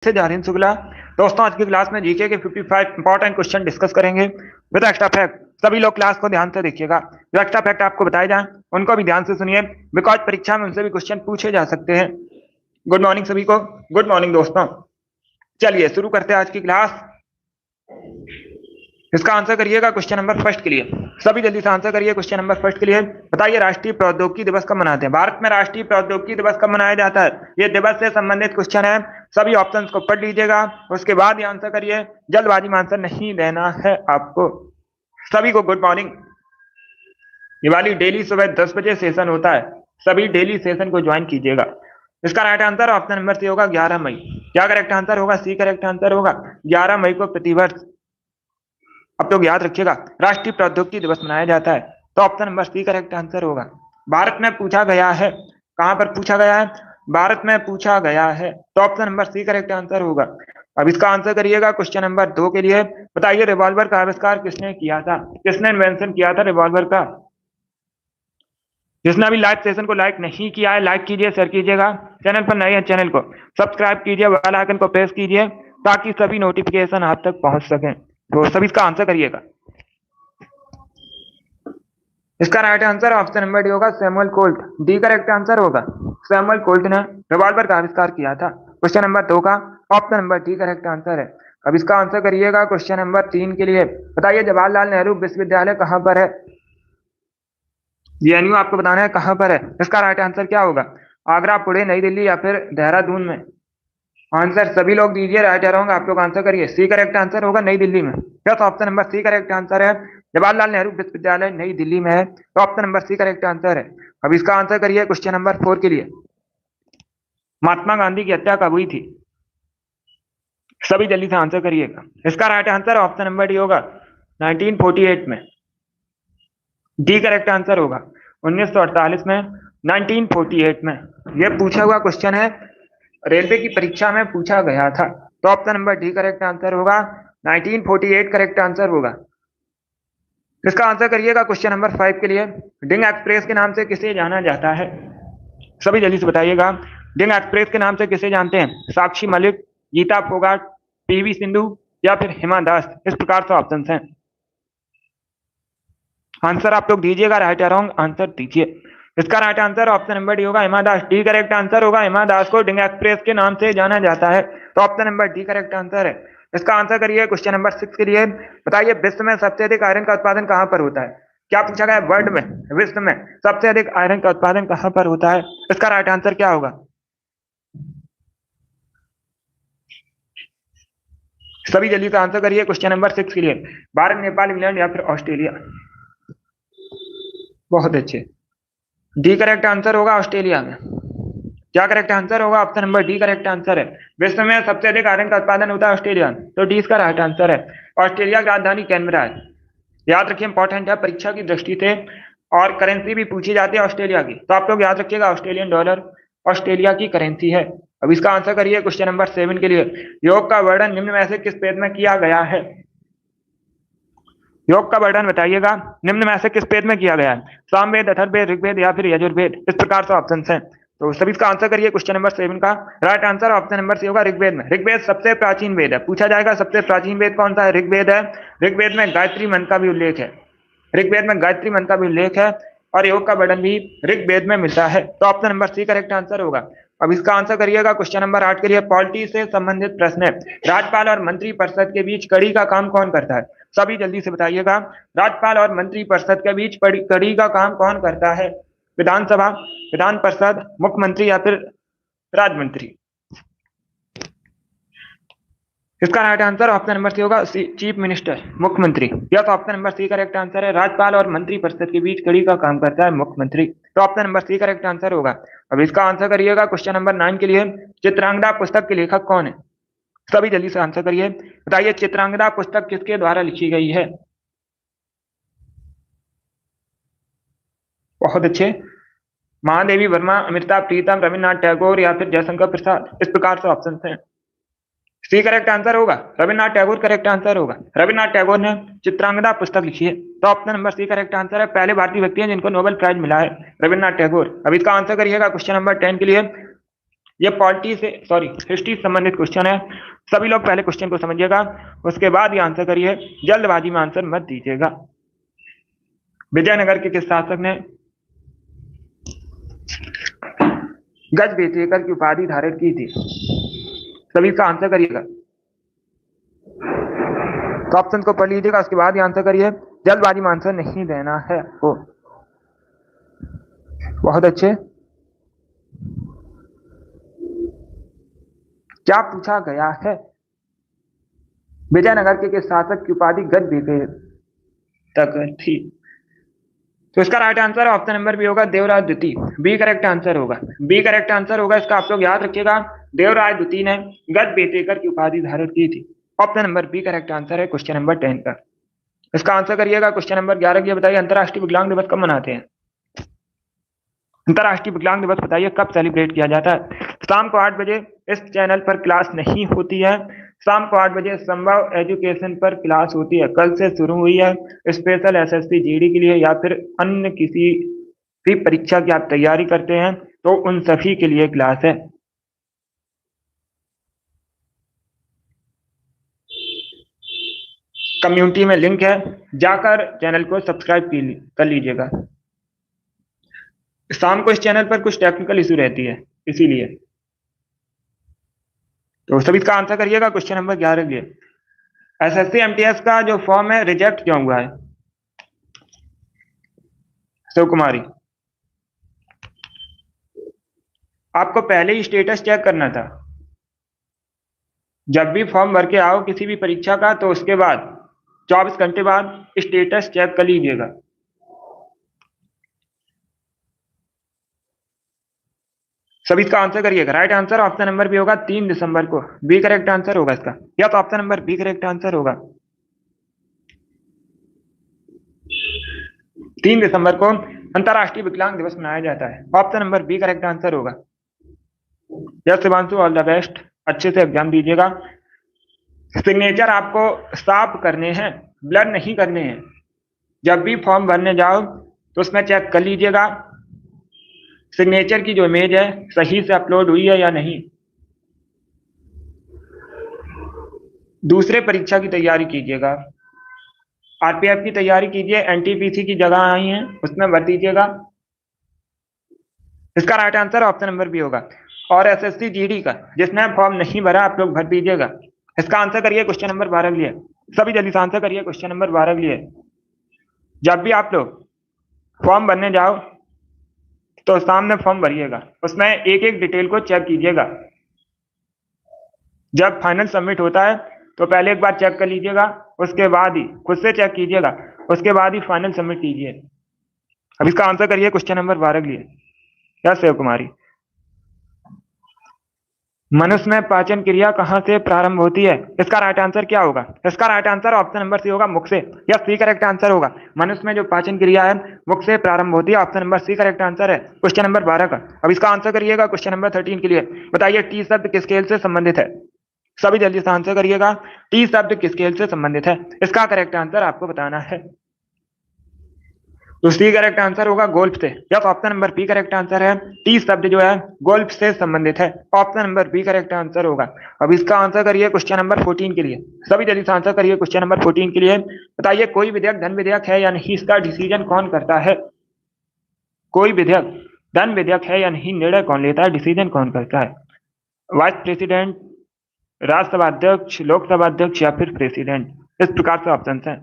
से जारिन शुक्ला। दोस्तों आज की क्लास में जीके के 55 इंपॉर्टेंट क्वेश्चन डिस्कस करेंगे विद एक्स्ट्रा फैक्ट। सभी लोग क्लास को ध्यान से देखिएगा। जो एक्स्ट्रा फैक्ट आपको बताए जाए उनको भी ध्यान से सुनिए, बिकॉज परीक्षा में उनसे भी क्वेश्चन पूछे जा सकते हैं। गुड मॉर्निंग सभी को। गुड मॉर्निंग दोस्तों। चलिए शुरू करते हैं आज की क्लास। इसका आंसर करिएगा क्वेश्चन नंबर फर्स्ट के लिए। सभी जल्दी से आंसर करिए क्वेश्चन नंबर फर्स्ट के लिए। बताइए राष्ट्रीय प्रौद्योगिकी दिवस कब मनाते हैं? भारत में राष्ट्रीय प्रौद्योगिकी दिवस कब मनाया जाता है? ये दिवस से संबंधित क्वेश्चन है। सभी ऑप्शंस को पढ़ लीजिएगा, उसके बाद ये आंसर करिए। जल्दबाजी में आंसर नहीं देना है आपको। सभी को गुड मॉर्निंग। ये वाली डेली सुबह 10 बजे सेशन होता है, सभी डेली सेशन को ज्वाइन कीजिएगा। इसका right answer option number C होगा 11 मई। क्या करेक्ट आंसर होगा? सी करेक्ट आंसर होगा। 11 मई को प्रतिवर्ष, अब तो याद रखिएगा, राष्ट्रीय प्रौद्योगिकी दिवस मनाया जाता है। तो option number C correct answer होगा। भारत में पूछा गया है, कहां पर पूछा गया है? भारत में पूछा गया है, तो option number C correct answer होगा। अब इसका आंसर करिएगा क्वेश्चन नंबर 2 के लिए। बताइए रिवॉल्वर का आविष्कार किसने किया था? किसने इन्वेंशन किया था रिवॉल्वर का? जिसने अभी लाइव सेशन को लाइक नहीं किया है, लाइक कीजिए, शेयर कीजिएगा। चैनल पर नए हैं, चैनल को सब्सक्राइब कीजिए, बेल आइकन को प्रेस कीजिए ताकि सभी नोटिफिकेशन आप तक पहुंच सकें। तो सभी इसका आंसर करिएगा। इसका right answer option number D होगा, Samuel Colt. D correct answer होगा। सैमुअल कोल्ट ने रिवॉल्वर का आविष्कार किया था। क्वेश्चन नंबर 2 का option number D correct answer है। अब इसका आंसर करिएगा क्वेश्चन नंबर 3 के लिए। बताइए जवाहरलाल नेहरू विश्वविद्यालय कहां पर है? जेएनयू आपको बताना है कहां पर है। इसका राइट आंसर क्या होगा? आगरा, पुणे, नई दिल्ली या फिर देहरादून में? आंसर सभी लोग दीजिए, राइट या रॉन्ग आप लोग आंसर करिए। सी करेक्ट आंसर होगा, नई दिल्ली में। Yes, option number C correct answer है। जवाहरलाल नेहरू विश्वविद्यालय नई दिल्ली में है, तो option number C correct answer है। अब इसका आंसर करिए क्वेश्चन नंबर 4 के लिए। महात्मा गांधी की हत्या कब हुई थी? सभी जल्दी से आंसर करिएगा। इसका right answer option number D होगा, 1948 में। डी करेक्ट आंसर होगा। 1948 में, 1948 में। यह पूछा हुआ क्वेश्चन है, रेलवे की परीक्षा में पूछा गया था, तो option number D correct answer होगा। 1948 करेक्ट आंसर होगा। इसका आंसर करिएगा क्वेश्चन नंबर 5 के लिए। डिंग एक्सप्रेस के नाम से किसे जाना जाता है? सभी जल्दी से बताइएगा। डिंग एक्सप्रेस के नाम से किसे जानते हैं? साक्षी मलिक, गीता फोगाट, पीवी सिंधु या फिर हिमा दास? इस प्रकार से ऑप्शन हैं। आंसर आप लोग दीजिएगा, राइट या रॉन्ग आंसर दीजिए। इसका right answer option number D होगा, Hima Das. D correct answer होगा। हिमा दास को डिंग एक्सप्रेस के नाम से जाना जाता है, तो option number D correct answer है। इसका आंसर करिए क्वेश्चन नंबर 6 के लिए। बताइए विश्व में सबसे अधिक आयरन का उत्पादन कहां पर होता है? क्या पूछा गया? वर्ल्ड में, विश्व में सबसे अधिक आयरन का उत्पादन कहां पर होता है? इसका राइट आंसर क्या होगा? सभी जल्दी से आंसर करिए क्वेश्चन नंबर 6 के लिए। भारत, नेपाल, इंग्लैंड या फिर ऑस्ट्रेलिया? बहुत अच्छे। डी करेक्ट आंसर होगा, ऑस्ट्रेलिया में। क्या करेक्ट आंसर होगा? Option number D correct answer है। विश्व में सबसे अधिक आयरन का उत्पादन होता है ऑस्ट्रेलिया, तो डी इसका राइट आंसर है। ऑस्ट्रेलिया की राजधानी कैनबरा है। याद रखिए, इंपॉर्टेंट है परीक्षा की दृष्टि से, और करेंसी भी पूछी जाती है ऑस्ट्रेलिया की, तो आप लोग याद रखिएगा ऑस्ट्रेलियन डॉलर ऑस्ट्रेलिया की करेंसी है। अब इसका आंसर करिए क्वेश्चन नंबर 7 के लिए। योग का वर्णन निम्न में से किस वेद में किया गया है? योग का वर्णन बताइएगा, निम्न में से किस वेद में किया गया है? सामवेद, अथर्ववेद, ऋग्वेद या फिर यजुर्वेद? इस प्रकार से ऑप्शन हैं, तो सभी इसका आंसर करिए क्वेश्चन नंबर 7 का। Right answer option number C होगा, ऋग्वेद में। ऋग्वेद सबसे प्राचीन वेद है। पूछा जाएगा सबसे प्राचीन वेद कौन सा है? ऋग्वेद है। ऋग्वेद में गायत्री मंत्र का भी उल्लेख है। ऋग्वेद में गायत्री मंत्र का भी उल्लेख है, और योग का वर्णन भी ऋग्वेद में मिलता है, तो option number C correct answer होगा। अब इसका आंसर करिएगा क्वेश्चन नंबर 8 के लिए। पॉलिटी से संबंधित प्रश्न है। राज्यपाल और मंत्री परिषद के बीच कड़ी का काम कौन करता है? सभी जल्दी से बताइएगा। राज्यपाल और मंत्री परिषद के बीच कड़ी का काम कौन करता है? विधानसभा, विधान परिषद, मुख्यमंत्री या फिर राज्य मंत्री? इसका right answer option number C होगा, चीफ मिनिस्टर, मुख्यमंत्री। Yes, option number C correct answer है। राज्यपाल और मंत्री परिषद के बीच कड़ी का काम करता है मुख्यमंत्री, तो option number C correct answer होगा। अब इसका आंसर करिएगा क्वेश्चन नंबर 9 के लिए। चित्रांगदा पुस्तक के लेखक कौन है? सभी जल्दी से आंसर करिए। बताइए चित्रांगदा पुस्तक किसके द्वारा लिखी गई है? बहुत अच्छे। महादेवी वर्मा, अमृता प्रीतम, रविन्द्रनाथ टैगोर या फिर जयशंकर प्रसाद? इस प्रकार से ऑप्शन हैं। सी करेक्ट आंसर होगा, रविन्द्रनाथ टैगोर करेक्ट आंसर होगा। रविन्द्रनाथ टैगोर ने चित्रांगदा पुस्तक लिखी है, तो option number C correct answer है। पहले भारतीय व्यक्ति हैं जिनको नोबेल प्राइज मिला है, रविन्द्रनाथ टैगोर। अब इसका आंसर करिएगा क्वेश्चन नंबर 10 के लिए। ये पॉलिटी से सॉरी हिस्ट्री से संबंधित क्वेश्चन है। सभी लोग पहले क्वेश्चन को समझिएगा, उसके बाद ये आंसर करिए, जल्दबाजी में आंसर मत दीजिएगा। विजयनगर के किस शासक ने गज बेचेकर की उपाधि धारण की थी? सभी इसका आंसर करिएगा, तो ऑप्शन को पढ़ लीजिएगा, उसके बाद ही आंसर करिए, जल्दबाजी में आंसर नहीं देना है आपको। बहुत अच्छे। क्या पूछा गया है? विजयनगर के किस शासक की उपाधि गज बेचे तक थी? तो इसका right answer option number B होगा, देवराज द्वितीय। बी करेक्ट आंसर होगा, बी करेक्ट आंसर होगा इसका। आप लोग याद रखिएगा, देवराज द्वितीय ने गज बेचेकर की उपाधि धारण की थी। Option number B correct answer है क्वेश्चन नंबर 10 का। इसका आंसर करिएगा क्वेश्चन नंबर 11 की। बताइए अंतरराष्ट्रीय विकलांग दिवस कब मनाते हैं? अंतरराष्ट्रीय विकलांग दिवस बताइए कब सेलिब्रेट किया जाता है? शाम को 8 बजे इस चैनल पर क्लास नहीं होती है। शाम को 8 बजे संभव एजुकेशन पर क्लास होती है। कल से शुरू हुई है। स्पेशल एसएससी जीडी के लिए या फिर अन्य किसी भी परीक्षा की आप तैयारी करते हैं तो उन सभी के लिए क्लास है। कम्युनिटी में लिंक है, जाकर चैनल को सब्सक्राइब कर लीजिएगा। शाम को इस चैनल पर कुछ टेक्निकल इशू रहती है, इसीलिए। तो सभी इसका आंसर करिएगा क्वेश्चन नंबर 11 के। एसएससी एमटीएस का जो फॉर्म है रिजेक्ट क्यों हुआ है? शिव कुमारी, आपको पहले ही स्टेटस चेक करना था। जब भी फॉर्म भर के आओ किसी भी परीक्षा का, तो उसके बाद 24 घंटे बाद स्टेटस चेक कर लीजिएगा। सभी इसका आंसर करिएगा। Right answer option number B होगा, 3 दिसंबर को। बी करेक्ट आंसर होगा इसका, या तो option number B correct answer होगा। 3 दिसंबर को अंतरराष्ट्रीय विकलांग दिवस मनाया जाता है। Option number B correct answer होगा। Yes Shivanshu, all the best, अच्छे से एग्जाम दीजिएगा। सिग्नेचर आपको साफ करने हैं, ब्लर नहीं करने हैं। जब भी फॉर्म भरने जाओ तो उसमें चेक कर लीजिएगा सिग्नेचर की जो इमेज है सही से अपलोड हुई है या नहीं। दूसरे परीक्षा की तैयारी कीजिएगा, आरपीएफ की तैयारी कीजिए, एनटीपीसी की जगह आई है उसमें भर दीजिएगा। इसका right answer option number B होगा। और एसएससी जीडी का जिसने फॉर्म नहीं भरा आप लोग भर दीजिएगा। इसका आंसर करिए क्वेश्चन नंबर 12 के लिए। सभी जल्दी से आंसर करिए क्वेश्चन नंबर 12 के लिए। जब भी आप लोग फॉर्म भरने जाओ तो सामने फॉर्म भरिएगा, उसमें एक एक डिटेल को चेक कीजिएगा। जब फाइनल सबमिट होता है तो पहले एक बार चेक कर लीजिएगा, उसके बाद ही खुद से चेक कीजिएगा, उसके बाद ही फाइनल सबमिट कीजिए। अब इसका आंसर करिए क्वेश्चन नंबर 12 के लिए। क्या शिव कुमारी, मनुष्य में पाचन क्रिया कहां से प्रारंभ होती है? इसका राइट आंसर क्या होगा? इसका right answer option number C होगा, मुख से। या सी करेक्ट आंसर होगा। मनुष्य में जो पाचन क्रिया है मुख से प्रारंभ होती है। Option number C correct answer है क्वेश्चन नंबर 12 का। अब इसका आंसर करिएगा क्वेश्चन नंबर 13 के लिए। बताइए टी शब्द किस खेल से संबंधित है? सभी जल्दी से आंसर करिएगा, टी शब्द किस खेल से संबंधित है? इसका करेक्ट आंसर आपको बताना है। तो सी करेक्ट आंसर होगा गोल्फ से। Yes, option number B correct answer है, टी शब्द जो है गोल्फ से संबंधित है। Option number B correct answer होगा। अब इसका आंसर करिए क्वेश्चन नंबर 14 के लिए। सभी जल्दी से आंसर करिए क्वेश्चन नंबर 14 के लिए। बताइए कोई विधेयक धन विधेयक है या नहीं, इसका डिसीजन कौन करता है? कोई विधेयक धन विधेयक है या नहीं, निर्णय कौन लेता है, डिसीजन कौन करता है? वाइस प्रेसिडेंट, राज्यसभा अध्यक्ष, लोकसभा अध्यक्ष या फिर प्रेसिडेंट। इस प्रकार से ऑप्शन है।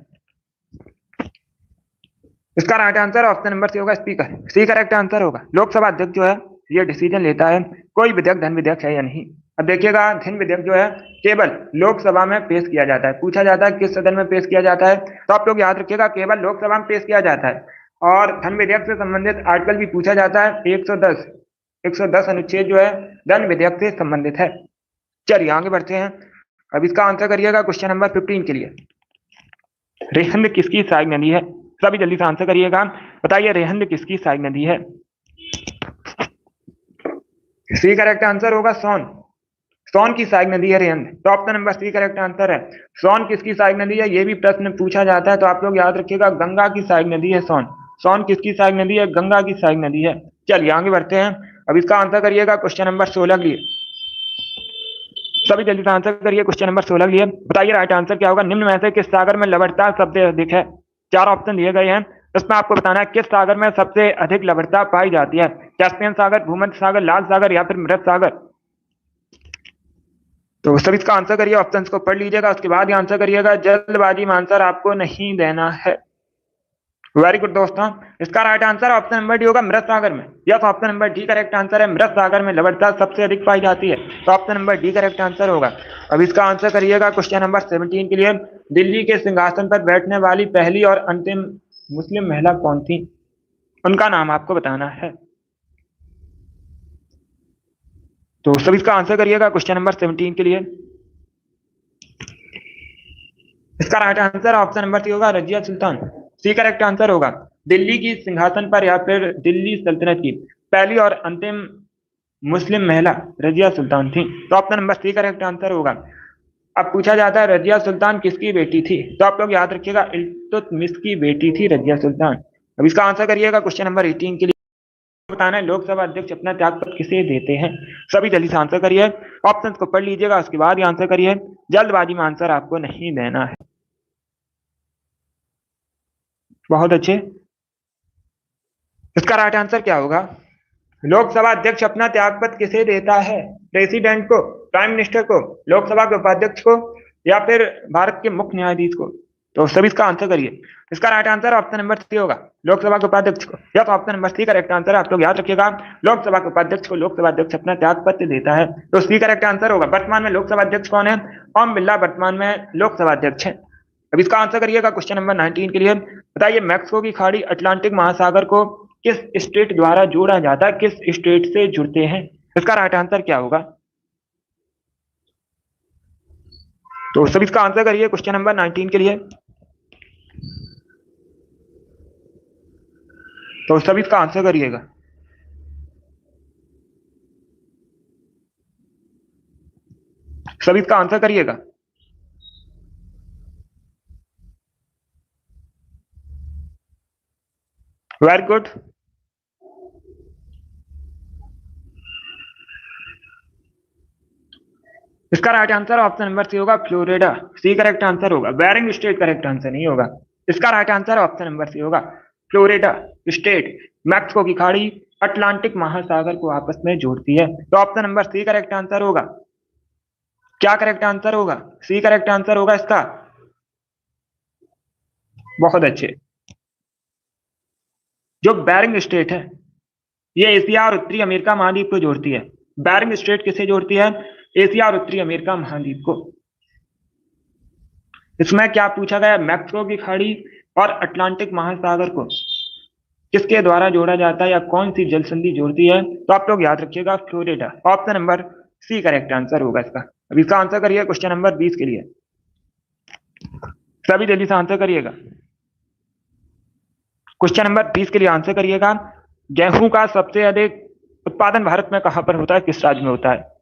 इसका right answer option number C होगा, स्पीकर। सी करेक्ट आंसर होगा। लोकसभा अध्यक्ष जो है ये डिसीजन लेता है कोई विधेयक धन विधेयक है या नहीं। अब देखिएगा धन विधेयक जो है केवल लोकसभा में पेश किया जाता है। पूछा जाता है किस सदन में पेश किया जाता है, तो आप लोग याद रखिएगा केवल लोकसभा में पेश किया जाता है। और धन विधेयक से संबंधित आर्टिकल भी पूछा जाता है। 110 अनुच्छेद जो है धन विधेयक से संबंधित है। चलिए आगे बढ़ते हैं। अब इसका आंसर करिएगा क्वेश्चन नंबर 15 के लिए। रेहंद किसकी सहायक नदी है? सभी जल्दी से आंसर करिएगा। बताइए रेहंद किसकी सहायक नदी है? सी करेक्ट आंसर होगा सोन। सोन की सहायक नदी है रेहंद। तो option number C correct answer है। सोन किसकी सहायक नदी है, ये भी प्रश्न पूछा जाता है, तो आप लोग याद रखिएगा गंगा की सहायक नदी है सोन। सोन किसकी सहायक नदी है? गंगा की सहायक नदी है। चलिए आगे बढ़ते हैं। अब इसका आंसर करिएगा क्वेश्चन नंबर 16 के लिए। सभी जल्दी से आंसर करिए क्वेश्चन नंबर 16 के लिए। बताइए राइट आंसर क्या होगा। निम्न में से किस सागर में लवणता सबसे अधिक है। चार ऑप्शन दिए गए हैं, इसमें आपको बताना है किस सागर में सबसे अधिक लवणता पाई जाती है। कैस्पियन सागर, भूमध्य सागर, लाल सागर या फिर मृत सागर। तो सभी इसका आंसर करिए, ऑप्शन को पढ़ लीजिएगा, उसके बाद ही आंसर करिएगा। जल्दबाजी में आंसर आपको नहीं देना है। वेरी गुड दोस्तों, इसका right answer option number D होगा, मृत सागर में। Yes, option number D correct answer है। मृत सागर में लवणता सबसे अधिक पाई जाती है, तो option number D correct answer होगा। अब इसका आंसर करिएगा क्वेश्चन नंबर 17 के लिए। दिल्ली के सिंहासन पर बैठने वाली पहली और अंतिम मुस्लिम महिला कौन थी, उनका नाम आपको बताना है। तो सभी इसका आंसर करिएगा क्वेश्चन नंबर 17 के लिए। इसका right answer option number C होगा, Razia Sultan. C correct answer होगा। दिल्ली की सिंहासन पर या फिर दिल्ली सल्तनत की पहली और अंतिम मुस्लिम महिला रजिया सुल्तान थी, तो option number C correct answer होगा। अब पूछा जाता है रजिया सुल्तान किसकी बेटी थी, तो आप लोग याद रखिएगा इल्तुतमिश की बेटी थी रजिया सुल्तान। अब इसका आंसर करिएगा क्वेश्चन नंबर 18 के लिए। बताना है लोकसभा अध्यक्ष अपना त्यागपत्र किसे देते हैं। सभी जल्दी से आंसर करिए, ऑप्शन को पढ़ लीजिएगा, उसके बाद ही आंसर करिए। जल्दबाजी में आंसर आपको नहीं देना है। बहुत अच्छे, इसका राइट आंसर क्या होगा। लोकसभा अध्यक्ष अपना त्यागपत्र किसे देता है। प्रेसिडेंट को, प्राइम मिनिस्टर को, लोकसभा के उपाध्यक्ष को या फिर भारत के मुख्य न्यायाधीश को। तो सभी इसका आंसर करिए। इसका right answer option number C होगा, लोकसभा के उपाध्यक्ष को। या तो option number C correct answer है, आप लोग याद रखिएगा। लोकसभा के उपाध्यक्ष को लोकसभा अध्यक्ष अपना त्यागपत्र देता है, तो सी करेक्ट आंसर होगा। वर्तमान में लोकसभा अध्यक्ष कौन है, ओम बिरला वर्तमान में लोकसभा अध्यक्ष है। अब इसका आंसर करिएगा क्वेश्चन नंबर 19 के लिए। बताइए मैक्सिको की खाड़ी अटलांटिक महासागर को किस स्टेट द्वारा जोड़ा जाता है, किस स्टेट से जुड़ते हैं। इसका राइट आंसर क्या होगा। तो सभी इसका आंसर करिए क्वेश्चन नंबर 19 के लिए। तो सभी इसका आंसर करिएगा। सभी इसका आंसर करिएगा। वेरी गुड, इसका right answer option number C होगा, फ्लोरिडा। सी करेक्ट आंसर होगा। बेरिंग स्टेट करेक्ट आंसर नहीं होगा। इसका right answer option number C होगा, फ्लोरिडा स्टेट मैक्सिको की खाड़ी अटलांटिक महासागर को आपस में जोड़ती है, तो option number C correct answer होगा। क्या करेक्ट आंसर होगा, सी करेक्ट आंसर होगा इसका। बहुत अच्छे, जो बेरिंग स्टेट है ये एशिया और उत्तरी अमेरिका महाद्वीप को जोड़ती है। बेरिंग स्टेट किसे जोड़ती है, एशिया और उत्तरी अमेरिका महाद्वीप को। इसमें क्या पूछा गया, मैक्सिको की खाड़ी और अटलांटिक महासागर को किसके द्वारा जोड़ा जाता है या कौन सी जल संधि जोड़ती है, तो आप लोग याद रखिएगा Florida. Option number C correct answer होगा इसका। अब इसका आंसर करिए क्वेश्चन नंबर 20 के लिए। सभी जल्दी से आंसर करिएगा। क्वेश्चन नंबर 20 के लिए आंसर करिएगा। गेहूं का सबसे अधिक उत्पादन भारत में कहां पर होता है, किस राज्य में होता है।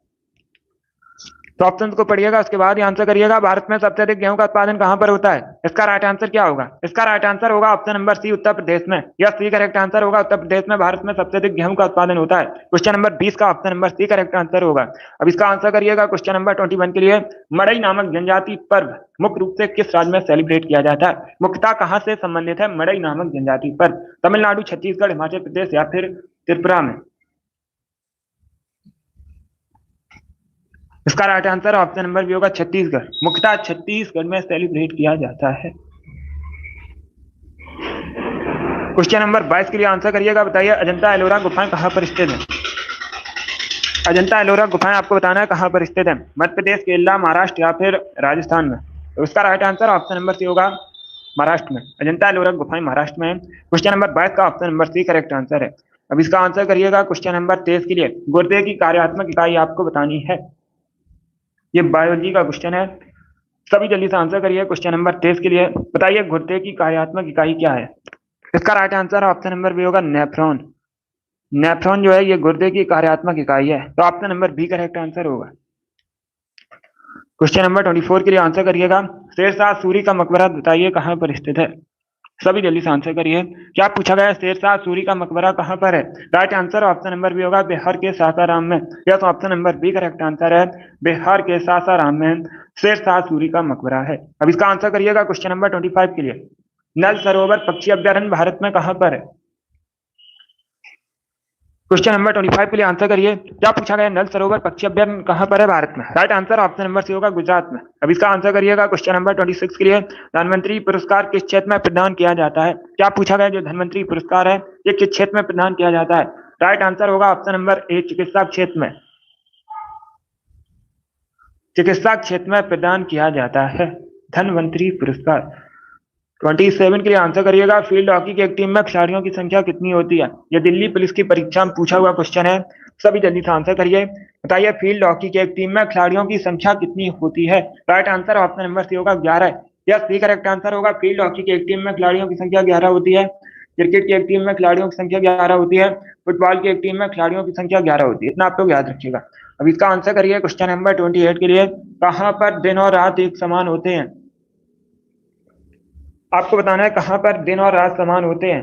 तो ऑप्शन को पढ़िएगा, उसके बाद ही आंसर करिएगा। भारत में सबसे अधिक गेहूं का उत्पादन कहां पर होता है, इसका राइट आंसर क्या होगा। इसका राइट आंसर होगा ऑप्शन नंबर सी, उत्तर प्रदेश में। यह सी करेक्ट आंसर होगा, उत्तर प्रदेश में भारत में सबसे अधिक गेहूं का उत्पादन होता है। क्वेश्चन नंबर 20 का option number C correct answer होगा। अब इसका आंसर करिएगा क्वेश्चन नंबर 21 के लिए। मड़ई नामक जनजाति पर्व मुख्य रूप से किस राज्य में सेलिब्रेट किया जाता है, मुख्यतः कहां से संबंधित है मड़ई नामक जनजाति पर्व। तमिलनाडु, छत्तीसगढ़, हिमाचल प्रदेश या फिर त्रिपुरा में। इसका right answer option number B होगा, छत्तीसगढ़। मुख्यतः छत्तीसगढ़ में सेलिब्रेट किया जाता है। क्वेश्चन नंबर 22 के लिए आंसर करिएगा। बताइए अजंता एलोरा गुफाएं कहां पर स्थित है। अजंता एलोरा गुफाएं आपको बताना है कहां पर स्थित है, मध्य प्रदेश, केरला, महाराष्ट्र या फिर राजस्थान में। तो इसका right answer option number C होगा, महाराष्ट्र में। अजंता एलोरा गुफाएं महाराष्ट्र में है। क्वेश्चन नंबर 22 का option number C correct answer है। अब इसका आंसर करिएगा क्वेश्चन नंबर 23 के लिए। गुर्दे की कार्यात्मक इकाई आपको बतानी है, ये बायोलॉजी का क्वेश्चन है। सभी जल्दी से आंसर करिए क्वेश्चन नंबर 23 के लिए। बताइए गुर्दे की कार्यात्मक इकाई क्या है। इसका right answer option number B होगा, नेफ्रॉन। नेफ्रॉन जो है ये गुर्दे की कार्यात्मक इकाई है, तो option number B correct answer होगा। क्वेश्चन नंबर 24 के लिए आंसर करिएगा। शेरशाह सूरी का मकबरा बताइए कहां पर स्थित है। सभी जल्दी से आंसर करिए। क्या पूछा गया है? शेरशाह सूरी का मकबरा कहाँ पर है? Right answer option number B होगा बिहार के सासाराम में। Yes, option number B correct answer है, बिहार के सासाराम में शेरशाह सूरी का मकबरा है। अब इसका आंसर करिएगा क्वेश्चन नंबर 25 के लिए। नल सरोवर पक्षी अभ्यारण्य भारत में कहाँ पर है? क्वेश्चन नंबर 25 के लिए आंसर करिए। क्या पूछा गया? नल सरोवर पक्षी अभ्यारण्य कहाँ पर है भारत में? Right answer option number C होगा गुजरात में। अब इसका आंसर करिएगा क्वेश्चन नंबर 26 के लिए। धनवंतरी पुरस्कार किस क्षेत्र में प्रदान किया जाता है? क्या पूछा गया? जो धनवंतरी पुरस्कार है ये किस क्षेत्र में प्रदान किया जाता है? राइट आंसर होगा ऑप्शन नंबर ए, चिकित्सा क्षेत्र में। चिकित्सा क्षेत्र में प्रदान किया जाता है धनवंतरी पुरस्कार। 27 के लिए आंसर करिएगा। फील्ड हॉकी की एक टीम में खिलाड़ियों की संख्या कितनी होती है? यह दिल्ली पुलिस की परीक्षा में पूछा हुआ क्वेश्चन है। सभी जल्दी से आंसर करिए। बताइए फील्ड हॉकी की एक टीम में खिलाड़ियों की संख्या कितनी होती है? Right answer option number C होगा 11। यस, सी करेक्ट आंसर होगा। फील्ड हॉकी की एक टीम में खिलाड़ियों की संख्या 11 होती है। क्रिकेट की एक टीम में खिलाड़ियों की संख्या 11 होती है। फुटबॉल की एक टीम में खिलाड़ियों की संख्या 11 होती है। इतना आप लोग याद रखिएगा। अब इसका आंसर करिए क्वेश्चन नंबर 28 के लिए। कहाँ पर दिन और रात एक समान होते हैं? आपको बताना है कहां पर दिन और रात समान होते हैं।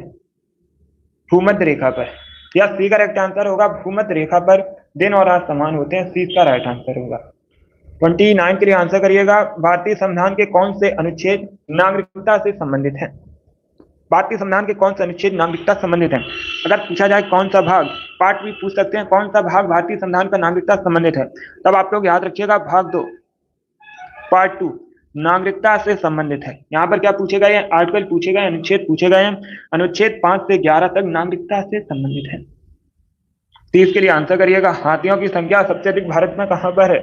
भूमध्य रेखा पर। या सी करेक्ट आंसर होगा, भूमध्य रेखा पर दिन और रात समान होते हैं। सी इसका राइट आंसर होगा। 29 के लिए आंसर करिएगा। भारतीय संविधान के कौन से अनुच्छेद नागरिकता से संबंधित है? भारतीय संविधान के कौन से अनुच्छेद नागरिकता से संबंधित है? अगर पूछा जाए कौन सा भाग, पार्ट भी पूछ सकते हैं, कौन सा भाग भारतीय संविधान का नागरिकता से संबंधित है, तब आप लोग याद रखिएगा भाग 2 पार्ट 2 नागरिकता से संबंधित है। यहाँ पर क्या पूछे गए हैं? आर्टिकल पूछे गए, अनुच्छेद पूछे गए हैं। अनुच्छेद 5 से 11 तक नागरिकता से संबंधित है। 30 के लिए आंसर करिएगा। हाथियों की संख्या सबसे अधिक भारत में कहां पर है?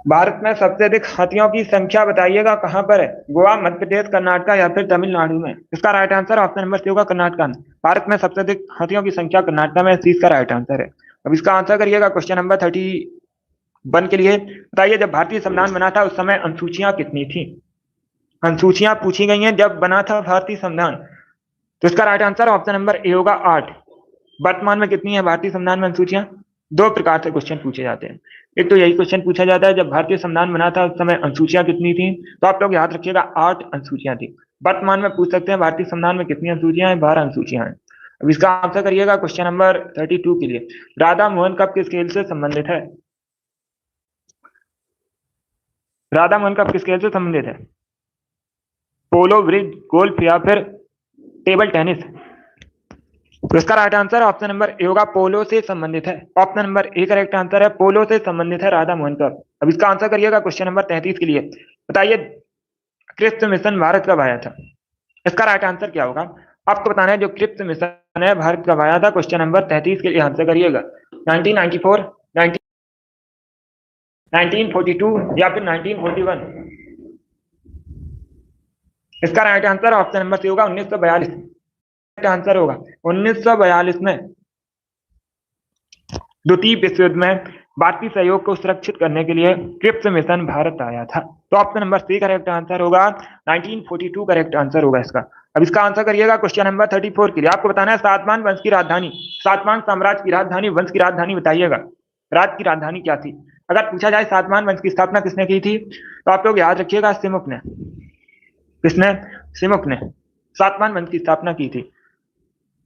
भारत में सबसे अधिक हाथियों की संख्या बताइएगा कहां पर है? गोवा, मध्य प्रदेश, कर्नाटक या फिर तमिलनाडु में? इसका right answer option number C होगा कर्नाटक में। भारत में सबसे अधिक हाथियों की संख्या कर्नाटक में। सी इसका राइट आंसर है। अब इसका आंसर करिएगा क्वेश्चन नंबर 31 के लिए। बताइए जब भारतीय संविधान बना था उस समय अनुसूचियां कितनी थी? अनुसूचियां पूछी गई हैं जब बना था भारतीय संविधान, तो इसका right answer option number A होगा 8। वर्तमान में कितनी है भारतीय संविधान में अनुसूचियां? दो प्रकार से क्वेश्चन पूछे जाते हैं। एक तो यही क्वेश्चन पूछा जाता है जब भारतीय संविधान बना था उस समय अनुसूचियां कितनी थी, तो आप लोग याद रखिएगा 8 अनुसूचियां थी। वर्तमान में पूछ सकते हैं भारतीय संविधान में कितनी अनुसूचियां हैं? 12 अनुसूचियां हैं। अब इसका आंसर करिएगा क्वेश्चन नंबर 32 के लिए। राधा मोहन कप किस खेल से संबंधित है? राधा मोहन कप किस खेल से संबंधित है? पोलो, ब्रिज, गोल्फ या फिर टेबल टेनिस? तो इसका right answer option number A होगा, पोलो से संबंधित है। Option number A correct answer है, पोलो से संबंधित है राधा मोहन कप। अब इसका आंसर करिएगा क्वेश्चन नंबर 33 के लिए। बताइए क्रिप्स मिशन भारत कब आया था? इसका राइट आंसर क्या होगा? आपको बताना है जो क्रिप्स मिशन है भारत कब आया था। क्वेश्चन नंबर 33 के लिए आंसर करिएगा। 1994, 1942 या फिर 1941? इसका right answer option number C होगा 1942। आंसर होगा 1942 में द्वितीय विश्व युद्ध में भारतीय सहयोग को सुरक्षित करने के लिए क्रिप्स मिशन भारत आया था। तो option number C correct answer होगा, 1942 करेक्ट आंसर होगा इसका। अब इसका आंसर करिएगा क्वेश्चन नंबर 34 के लिए। आपको बताना है सातवाहन वंश की राजधानी, सातवाहन साम्राज्य की राजधानी, वंश की राजधानी बताइएगा। राज्य की राजधानी क्या थी? अगर पूछा जाए सातवाहन वंश की स्थापना किसने की थी, तो आप लोग याद रखिएगा सिमुक ने। किसने? सिमुक ने सातवाहन वंश की स्थापना की थी।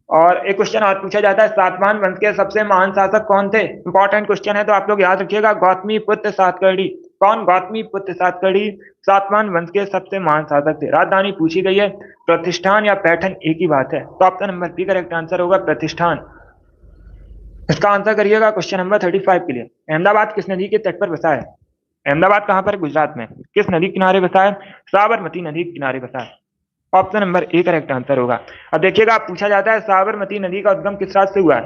और एक क्वेश्चन और पूछा जाता है सातवाहन वंश के सबसे महान शासक कौन थे? इंपॉर्टेंट क्वेश्चन है, तो आप लोग याद रखिएगा गौतमी पुत्र सातकर्णी। कौन? गौतमी पुत्र सातकर्णी सातवाहन वंश के सबसे महान शासक थे। राजधानी पूछी गई है, प्रतिष्ठान या पैठन एक ही बात है। तो option number B correct answer होगा प्रतिष्ठान। इसका आंसर करिएगा क्वेश्चन नंबर 35 के लिए। अहमदाबाद किस नदी के तट पर बसा है? अहमदाबाद कहां पर? गुजरात में। किस नदी किनारे बसा है? साबरमती नदी के किनारे बसा है। Option number A correct answer होगा। अब देखिएगा पूछा जाता है साबरमती नदी का उद्गम किस राज्य से हुआ है?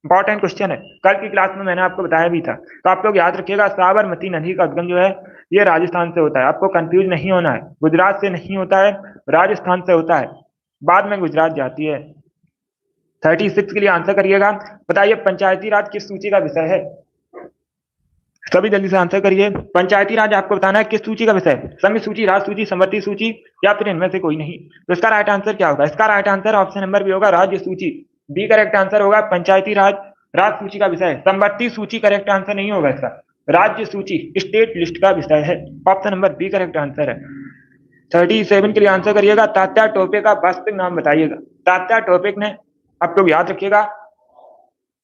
इंपॉर्टेंट क्वेश्चन है, कल की क्लास में मैंने आपको बताया भी था। तो आप लोग याद रखिएगा साबरमती नदी का उद्गम जो है ये राजस्थान से होता है। आपको कंफ्यूज नहीं होना है, गुजरात से नहीं होता है, राजस्थान से होता है, बाद में गुजरात जाती है। 36 के लिए आंसर करिएगा। बताइए पंचायती राज किस सूची का विषय है? सभी जल्दी से आंसर करिए। पंचायती राज आपको बताना है किस सूची का विषय है? संघ सूची, राज सूची, समवर्ती सूची या फिर इनमें से कोई नहीं? तो इसका राइट आंसर क्या होगा? इसका right answer option number B होगा, राज्य सूची। बी करेक्ट आंसर होगा, पंचायती राज राज सूची का विषय है। समवर्ती सूची करेक्ट आंसर नहीं होगा इसका, राज्य सूची स्टेट लिस्ट का विषय है। Option number B correct answer है। 37 के लिए आंसर करिएगा। तात्या टोपे का वास्तविक नाम बताइएगा। तात्या टोपे ने, आप लोग याद रखिएगा,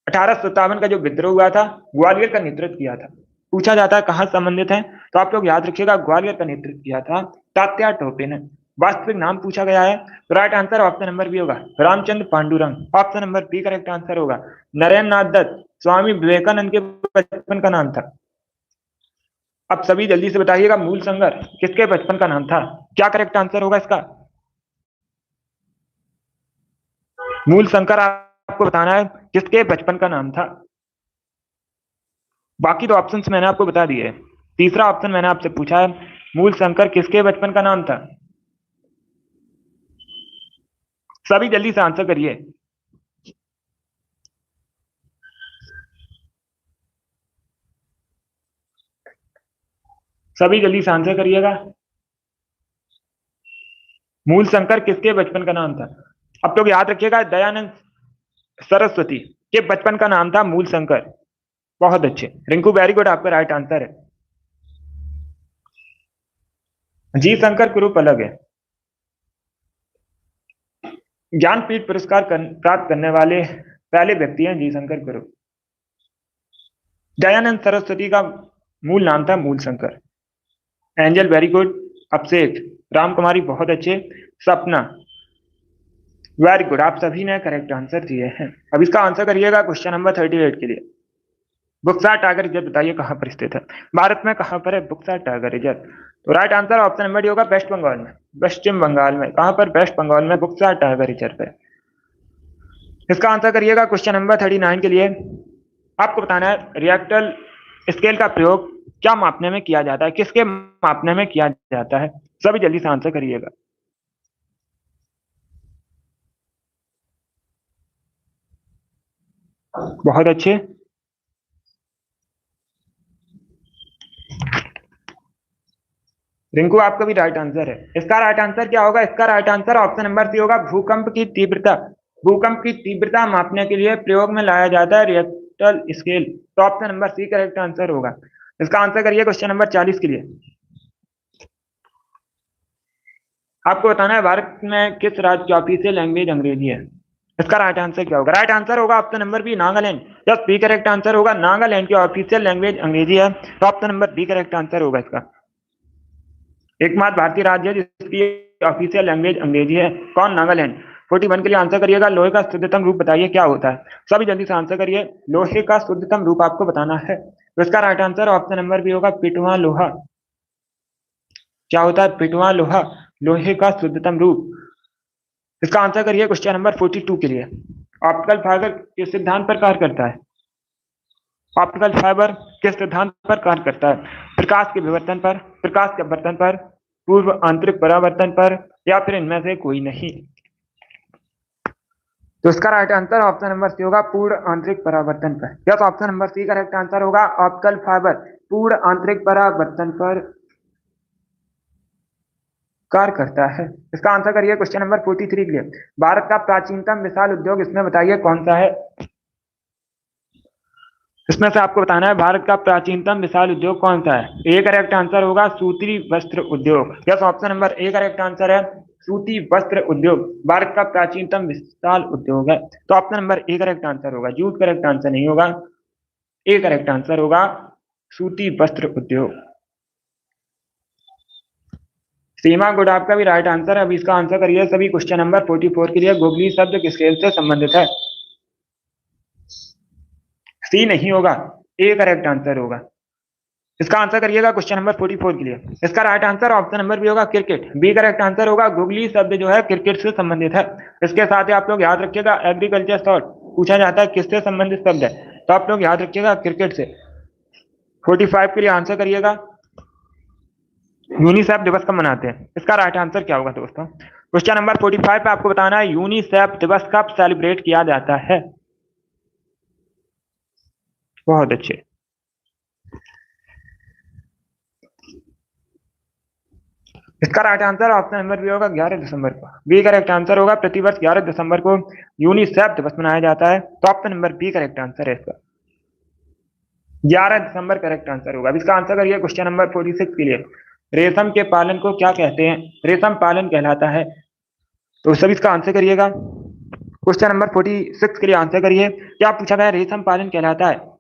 1857 का जो विद्रोह हुआ था, ग्वालियर का नेतृत्व किया था। पूछा जाता है कहाँ संबंधित है, तो आप लोग याद रखिएगा ग्वालियर का नेतृत्व किया था तात्या टोपे ने। वास्तविक नाम पूछा गया है, तो right answer option number B होगा, Ramchandra Pandurang. Option number B correct answer होगा। नरेंद्र नाथ दत्त स्वामी विवेकानंद के बचपन का नाम था। अब सभी जल्दी से बताइएगा, मूल संगर किसके बचपन का नाम था? क्या करेक्ट आंसर होगा इसका? मूल शंकर आपको बताना है किसके बचपन का नाम था। बाकी तो ऑप्शंस मैंने आपको बता दिए। तीसरा ऑप्शन मैंने आपसे पूछा है, मूल शंकर किसके बचपन का नाम था? सभी जल्दी से आंसर करिए। सभी जल्दी से आंसर करिएगा। मूल शंकर किसके बचपन का नाम था? अब तो याद रखिएगा, दयानंद सरस्वती के बचपन का नाम था मूल शंकर। बहुत अच्छे रिंकू, वेरी गुड, आपका राइट आंसर है। जी शंकर कुरूप अलग है। ज्ञानपीठ पुरस्कार प्राप्त करने वाले पहले व्यक्ति हैं जी शंकर कुरूप। दयानंद सरस्वती का मूल नाम था मूल शंकर। एंजल वेरी गुड, अभिषेक, राम कुमारी बहुत अच्छे, सपना वेरी गुड, आप सभी ने करेक्ट आंसर दिए हैं। अब इसका आंसर करिएगा क्वेश्चन नंबर 38 के लिए। बुक्सा टाइगर रिजर्व बताइए कहां पर स्थित है? भारत में कहां पर है बुक्सा टाइगर रिजर्व? तो right answer option number D होगा, वेस्ट बंगाल में। पश्चिम बंगाल में। कहां पर? वेस्ट बंगाल में बुक्सा टाइगर रिजर्व है। इसका आंसर करिएगा क्वेश्चन नंबर 39 के लिए। आपको बताना है रिएक्टर स्केल का प्रयोग क्या मापने में किया जाता है, किसके मापने में किया जाता है? सभी जल्दी से आंसर करिएगा। बहुत अच्छे। रिंकू, आपका भी राइट आंसर है। इसका राइट आंसर क्या होगा? इसका right answer option number C होगा, भूकंप की तीव्रता। भूकंप की तीव्रता मापने के लिए प्रयोग में लाया जाता है रिएक्टर स्केल। तो option number C correct answer होगा। इसका आंसर करिए क्वेश्चन नंबर 40 के लिए। आपको बताना है भारत में किस राज्य की ऑफिशियल लैंग्वेज अंग्रेजी है? इसका राइट आंसर क्या होगा? राइट आंसर होगा option number B, Nagaland. Just B correct answer होगा, नागालैंड की ऑफिशियल लैंग्वेज अंग्रेजी है। तो option number B correct answer होगा इसका। एकमात्र भारतीय राज्य है जिसकी ऑफिशियल लैंग्वेज अंग्रेजी है। कौन? नागालैंड। 41 के लिए आंसर करिएगा, लोहे का शुद्धतम रूप बताइए क्या होता है? सभी जल्दी से आंसर करिए। लोहे का शुद्धतम रूप आपको बताना है। तो इसका right answer option number B होगा, पिटवा लोहा। क्या होता है? पिटवा लोहा, लोहे का शुद्धतम रूप। इसका आंसर करिए क्वेश्चन नंबर 42 के लिए। ऑप्टिकल फाइबर किस सिद्धांत पर कार्य करता है? ऑप्टिकल फाइबर किस सिद्धांत पर कार्य करता है? प्रकाश के विवर्तन पर, प्रकाश के अपवर्तन पर, पूर्व आंतरिक परावर्तन पर, या फिर इनमें से कोई नहीं? तो इसका right answer option number C होगा, पूर्ण आंतरिक परावर्तन पर। Yes, option number C correct answer होगा। ऑप्टिकल फाइबर पूर्ण आंतरिक परावर्तन पर कार्य करता है। इसका आंसर करिए क्वेश्चन नंबर 43 के लिए। भारत का प्राचीनतम विशाल उद्योग इसमें बताइए कौन सा है? इसमें से आपको बताना है भारत का प्राचीनतम विशाल उद्योग कौन सा है? ए करेक्ट आंसर होगा, सूती वस्त्र उद्योग। Yes, option number A correct answer है, सूती वस्त्र उद्योग भारत का प्राचीनतम विशाल उद्योग है। तो option number A correct answer होगा, जूट करेक्ट आंसर नहीं होगा। ए करेक्ट आंसर होगा सूती वस्त्र उद्योग। सीमा गुड, आपका भी राइट आंसर है। अब इसका आंसर करिए सभी क्वेश्चन नंबर 44 के लिए। गोगली शब्द किस खेल से संबंधित है? सी नहीं होगा, ए करेक्ट आंसर होगा। इसका आंसर करिएगा क्वेश्चन नंबर 44 के लिए। इसका right answer option number B होगा, क्रिकेट। बी करेक्ट आंसर होगा, गुगली शब्द जो है क्रिकेट से संबंधित है। इसके साथ ही आप लोग याद रखिएगा, एग्रीकल्चर शॉर्ट पूछा जाता है किससे संबंधित शब्द है? तो आप लोग याद रखिएगा क्रिकेट से। 45 के लिए आंसर करिएगा, यूनिसेफ दिवस कब मनाते हैं? इसका राइट आंसर क्या होगा दोस्तों? क्वेश्चन नंबर 45 पे आपको बताना है यूनिसेफ दिवस कब सेलिब्रेट किया जाता है। बहुत अच्छे। इसका right answer option number B होगा, 11 दिसंबर को। बी करेक्ट आंसर होगा, प्रतिवर्ष 11 दिसंबर को यूनिसेफ दिवस मनाया जाता है। तो option number B correct answer है इसका, 11 दिसंबर करेक्ट आंसर होगा। इसका आंसर करिए क्वेश्चन नंबर 46 के लिए। रेशम के पालन को क्या कहते हैं? रेशम पालन कहलाता है। तो सभी इसका आंसर करिएगा। क्वेश्चन नंबर 46 के लिए आंसर करिए। क्या पूछा गया? रेशम पालन कहलाता है।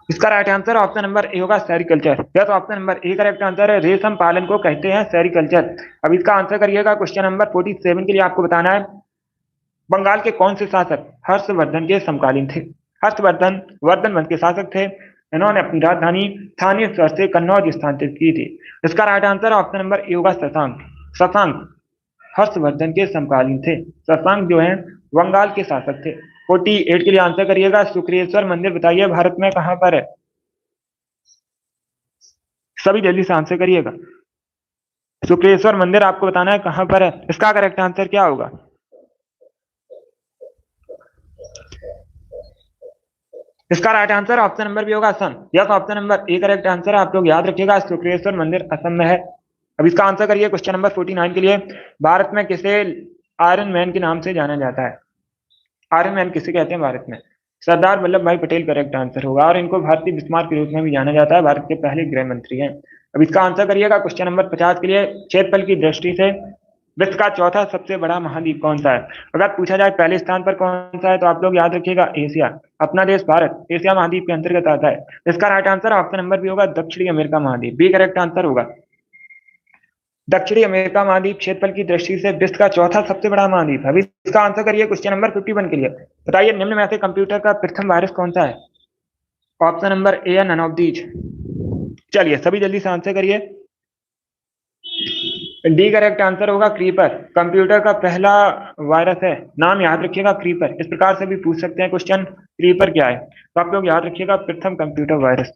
इसका right answer option number A होगा sericulture. Yes, option number A correct answer है। रेशम पालन को कहते हैं सेरिकल्चर। अब इसका आंसर करिएगा। क्वेश्चन नंबर 47 के लिए आपको बताना है, बंगाल के कौन से शासक हर्षवर्धन के समकालीन थे? हर्षवर्धन वर्धन वंश के शासक थे। इन्होंने अपनी राजधानी स्थानीय स्तर से कन्नौज स्थानांतरित की थी। इसका right answer option number A होगा शशांक। शशांक हर्षवर्धन के समकालीन थे। शशांक जो है बंगाल के शासक थे। 48 के लिए आंसर करिएगा। शुक्रेश्वर मंदिर बताइए भारत में कहां पर है? सभी जल्दी से आंसर करिएगा। शुक्रेश्वर मंदिर आपको बताना है कहां पर है। इसका करेक्ट आंसर क्या होगा? इसका right answer option number B होगा Assam. Yes, option number A correct answer है। आप लोग याद रखिएगा, शुक्रेश्वर मंदिर असम में है। अब इसका आंसर करिए क्वेश्चन नंबर 49 के लिए। भारत में किसे आयरन मैन के नाम से जाना जाता है? आयरन मैन किसे कहते हैं भारत में? सरदार वल्लभ भाई पटेल करेक्ट आंसर होगा, और इनको भारतीय बिस्मार्क के रूप में भी जाना जाता है। भारत के पहले गृह मंत्री हैं। अब इसका आंसर करिएगा क्वेश्चन नंबर 50 के लिए। क्षेत्रफल की दृष्टि से विश्व का चौथा सबसे बड़ा महाद्वीप कौन सा है? अगर पूछा जाए पहले स्थान पर कौन सा है, तो आप लोग याद रखिएगा एशिया। अपना देश भारत एशिया महाद्वीप के अंतर्गत आता है। इसका right answer option number B होगा दक्षिणी अमेरिका महाद्वीप। बी करेक्ट आंसर होगा। दक्षिणी अमेरिका महाद्वीप क्षेत्रफल की दृष्टि से विश्व का चौथा सबसे बड़ा महाद्वीप। अभी इसका आंसर करिए क्वेश्चन नंबर 51 के लिए। बताइए निम्न में से कंप्यूटर का प्रथम वायरस कौन सा है? ऑप्शन नंबर ए है नन ऑफ दीज। चलिए सभी जल्दी से आंसर करिए। डी करेक्ट आंसर होगा क्रीपर। कंप्यूटर का पहला वायरस है, नाम याद रखिएगा क्रीपर। इस प्रकार से भी पूछ सकते हैं क्वेश्चन, क्रीपर क्या है? तो आप लोग याद रखिएगा प्रथम कंप्यूटर वायरस।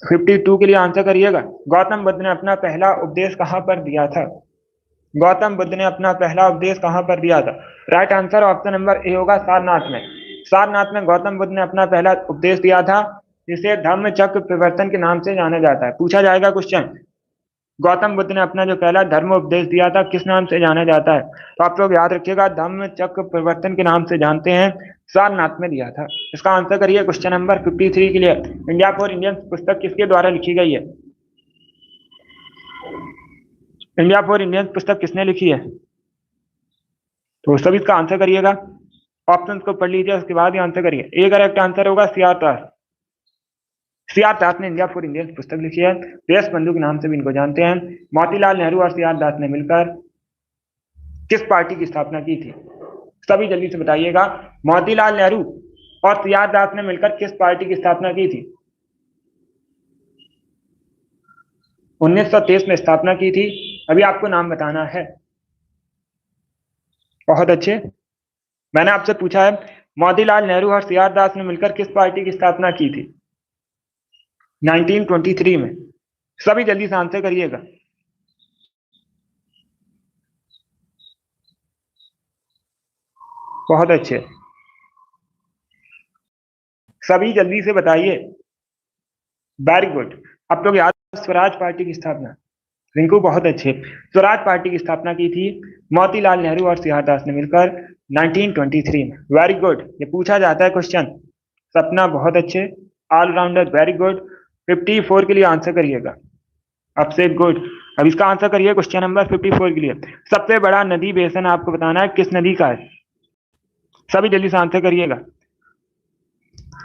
52 के लिए आंसर करिएगा। गौतम बुद्ध ने अपना पहला उपदेश कहां पर दिया था? गौतम बुद्ध ने अपना पहला उपदेश कहां पर दिया था? Right answer option number A होगा सारनाथ में। सारनाथ में गौतम बुद्ध ने अपना पहला उपदेश दिया था, जिसे धम्म चक्र प्रवर्तन के नाम से जाना जाता है। पूछा जाएगा क्वेश्चन, गौतम बुद्ध ने अपना जो पहला धर्म उपदेश दिया था किस नाम से जाना जाता है? तो आप लोग याद रखिएगा धम्म चक्र प्रवर्तन के नाम से जानते हैं, सारनाथ में दिया था। इसका आंसर करिए क्वेश्चन नंबर 53 के लिए। इंडिया फॉर इंडियंस पुस्तक किसके द्वारा लिखी गई है? इंडिया फॉर इंडियंस पुस्तक किसने लिखी है? तो सभी इसका आंसर करिएगा। ऑप्शंस को पढ़ लीजिए, उसके बाद ही आंसर करिए। ए करेक्ट आंसर होगा सीआर दास। सीआर दास ने इंडिया फॉर इंडियंस पुस्तक लिखी है। देश बंधु के नाम से भी इनको जानते हैं। मोतीलाल नेहरू और सीआर दास ने मिलकर किस पार्टी की स्थापना की थी? सभी जल्दी से बताइएगा। मोतीलाल नेहरू और सीआर दास ने मिलकर किस पार्टी की स्थापना की थी? 1923 में स्थापना की थी। अभी आपको नाम बताना है। बहुत अच्छे। मैंने आपसे पूछा है मोतीलाल नेहरू और सीआर दास ने मिलकर किस पार्टी की स्थापना की थी? 1923 में। सभी जल्दी से आंसर करिएगा। बहुत अच्छे, सभी जल्दी से बताइए। Very good. आप लोग याद, स्वराज पार्टी की स्थापना। रिंकू बहुत अच्छे। स्वराज पार्टी की स्थापना की थी मोतीलाल नेहरू और सीआर दास ने मिलकर 1923 में। Very good. ये पूछा जाता है क्वेश्चन। सपना बहुत अच्छे, ऑलराउंडर, वेरी गुड। 54 के लिए आंसर करिएगा। आपसे गुड। अब इसका आंसर करिए क्वेश्चन नंबर 54 के लिए। सबसे बड़ा नदी बेसन आपको बताना है किस नदी का है? सभी जल्दी से आंसर करिएगा।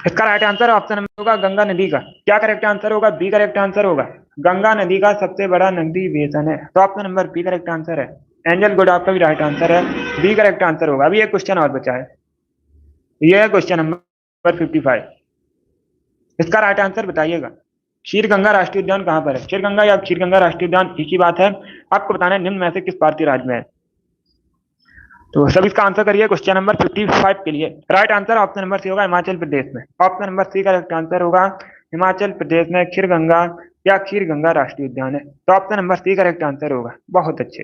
इसका राइट आंसर ऑप्शन नंबर होगा गंगा नदी का। क्या करेक्ट आंसर होगा? बी करेक्ट आंसर होगा। गंगा नदी का सबसे बड़ा नदी बेसन है। तो option number B correct answer है। एंजल गुड आपका भी राइट आंसर है। बी करेक्ट आंसर होगा। अभी एक क्वेश्चन और बचा है, यह है क्वेश्चन नंबर 55। इसका राइट आंसर बताइएगा। क्षीरगंगा राष्ट्रीय उद्यान कहां पर है? क्षीरगंगा या क्षीरगंगा राष्ट्रीय उद्यान एक ही बात है। आपको बताना है निम्न में से किस भारतीय राज्य में है? तो सब इसका आंसर करिए क्वेश्चन नंबर 55 के लिए। Right answer option number C होगा हिमाचल प्रदेश में। ऑप्शन नंबर सी का करेक्ट आंसर होगा हिमाचल प्रदेश में क्षीरगंगा या क्षीरगंगा राष्ट्रीय उद्यान है। तो option number C correct answer होगा। बहुत अच्छे।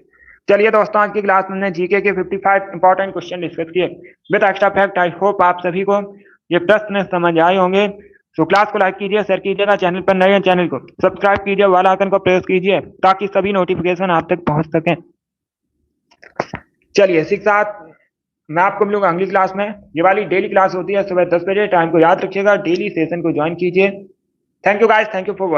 चलिए दोस्तों, आज की क्लास में जीके के 55 इंपॉर्टेंट क्वेश्चन डिस्कस किए with extra fact. I hope आप सभी को ये प्रश्न समझ आए होंगे। तो क्लास को लाइक कीजिए, शेयर कीजिएगा। चैनल पर नए हैं, चैनल को सब्सक्राइब कीजिए, वाला आइकन को प्रेस कीजिए ताकि सभी नोटिफिकेशन आप तक पहुंच सकें। चलिए इसी के साथ मैं आपको मिलूंगा अगली क्लास में। ये वाली डेली क्लास होती है सुबह 10 बजे। टाइम को याद रखिएगा, डेली सेशन को ज्वाइन कीजिए। Thank you guys, thank you for